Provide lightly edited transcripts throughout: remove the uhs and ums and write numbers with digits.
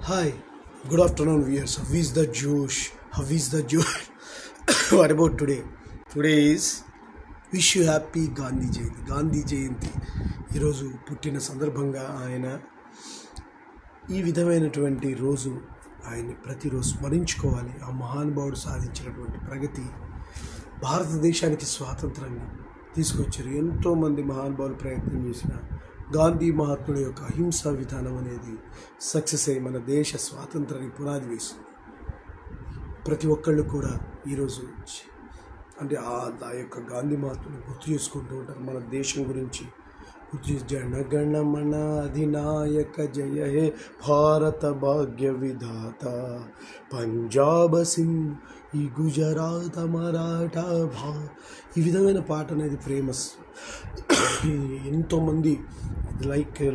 Hi, good afternoon, viewers. How is the Josh? How is the Josh? What about today? Today is wish you happy Gandhi Jayanti ఈరోజు పుట్టిన సందర్భంగా ఆయన ఈ విధమైనటువంటి రోజు ఆయన్ని ప్రతిరోజు స్మరించుకోవాలి. ఆ మహానుభావుడు సాధించినటువంటి ప్రగతి, భారతదేశానికి స్వాతంత్రాన్ని తీసుకొచ్చారు. ఎంతోమంది మహానుభావులు ప్రయత్నం చేసిన గాంధీ మహాత్ముడి యొక్క అహింసా విధానం అనేది సక్సెస్ అయ్యి మన దేశ స్వాతంత్రానికి పునాది వేసింది. ప్రతి ఒక్కళ్ళు కూడా ఈరోజు అంటే ఆ యొక్క గాంధీ మహాత్ముని గుర్తు చేసుకుంటూ ఉంటారు. మన దేశం గురించి గుర్తు చేసి జనగణమన అధినాయక జయ హే భారత భాగ్య విధాత పంజాబ్ సింధ్ ఈ గుజరాత్ మరాఠా ఈ విధమైన పాట అనేది ఫేమస్. ఎంతోమంది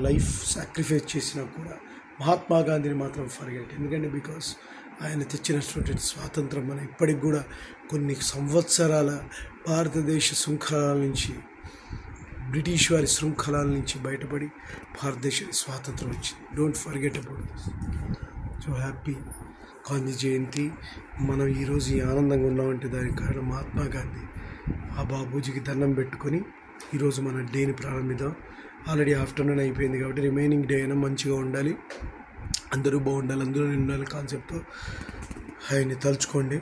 లైఫ్ సాక్రిఫైస్ చేసినా కూడా మహాత్మా గాంధీని మాత్రం ఫర్గెట్. ఎందుకంటే బికాస్ ఆయన తెచ్చినటువంటి స్వాతంత్రం మన ఇప్పటికి కూడా కొన్ని సంవత్సరాల భారతదేశ శృంఖలాల నుంచి, బ్రిటిష్ వారి శృంఖలాల నుంచి బయటపడి భారతదేశానికి స్వాతంత్రం వచ్చింది. Don't forget about this. So happy Gandhi Jayanti. మనం ఈరోజు ఈ ఆనందంగా ఉన్నామంటే దానికి కారణం మహాత్మా గాంధీ. ఆ బాబూజీకి దండం పెట్టుకొని ఈరోజు మన డేని ప్రారంభిద్దాం. ఆల్రెడీ ఆఫ్టర్నూన్ అయిపోయింది కాబట్టి రిమైనింగ్ డే అయినా మంచిగా ఉండాలి, అందరూ బాగుండాలి, అందరూ ఉండాలి కాన్సెప్ట్తో ఆయన్ని తలుచుకోండి.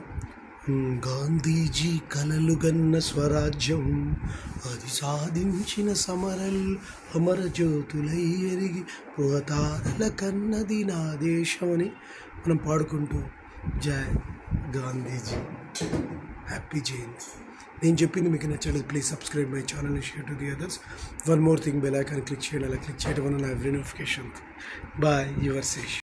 గాంధీజీ కలలు గన్న స్వరాజ్యం అది సాధించిన అమర జ్యోతులై ఎరిగి పోతారల కన్నది నా దేశం అని మనం పాడుకుంటూ జై గాంధీజీ, హ్యాపీ జయంతి. నేను చెప్పింది మీకు నచ్చలేదు, please subscribe my channel and share to the others. One more thing, bell icon click చేయండి. అలా క్లిక్ చేయడం వల్ల నా every notification. Bye, your Sesh.